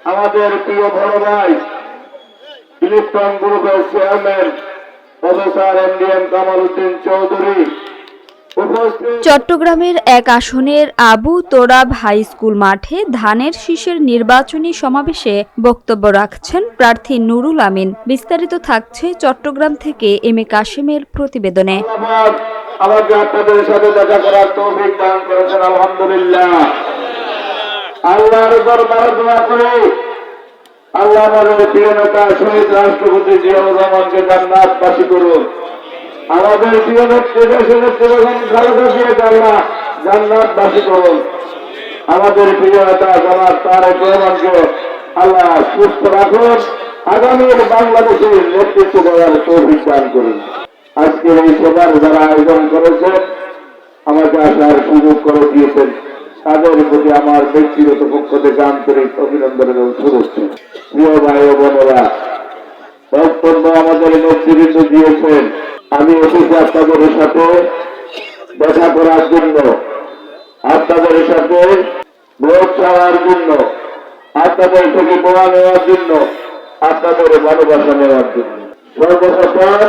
আমাদের প্রিয় বড় ভাই ইলেকট্রন গ্রুপের chairman professor MDM Kamal Uddin Chowdhury, চট্টগ্রামের এক আসনের আবু তোরাব হাই স্কুল মাঠে ধানের শীষের নির্বাচনী সমাবেশে বক্তব্য রাখছেন প্রার্থী নুরুল আমিন। বিস্তারিত থাকছে চট্টগ্রাম থেকে এম এ কাশেমের প্রতিবেদনে। আমাকে আপনাদের সাথে দেখা করার তৌফিক দান করেছেন, আলহামদুলিল্লাহ। আল্লাহর দরবারে দোয়া করি আল্লাহ আমাদের প্রিয় নেতা শহীদ রাষ্ট্রপতি জিয়াউর রহমানকে জান্নাতবাসী করুন। আমাদের প্রিয় নেত্রী দেশের নেত্রী বেগম খালেদা জিয়াকে আল্লাহ জান্নাতবাসী করুন। আমাদের প্রিয় নেতা জনাব তারেক রহমানকে আল্লাহ সুস্থ রাখুন, আগামীর বাংলাদেশের নেতৃত্ব দেওয়ার তৌফিক দান করুন। আজকের এই সভার যারা আয়োজন করেছেন, আমাকে আসার সুযোগ করে দিয়েছেন, তাদের প্রতি আমার ব্যক্তিগত পক্ষ থেকে আন্তরিক অভিনন্দন এবং শুভেচ্ছা। প্রিয় ভাই ও বোনেরা, বক্তব্য আমাদের নেতৃত্ব দিয়েছেন। আমি এসেছি আপনাদের সাথে দেখা করার জন্য, আপনাদের সাথে ভোট চাওয়ার জন্য, আপনাদের থেকে দোয়া নেওয়ার জন্য, আপনাদের ভালোবাসা নেওয়ার জন্য। সর্বপ্রথম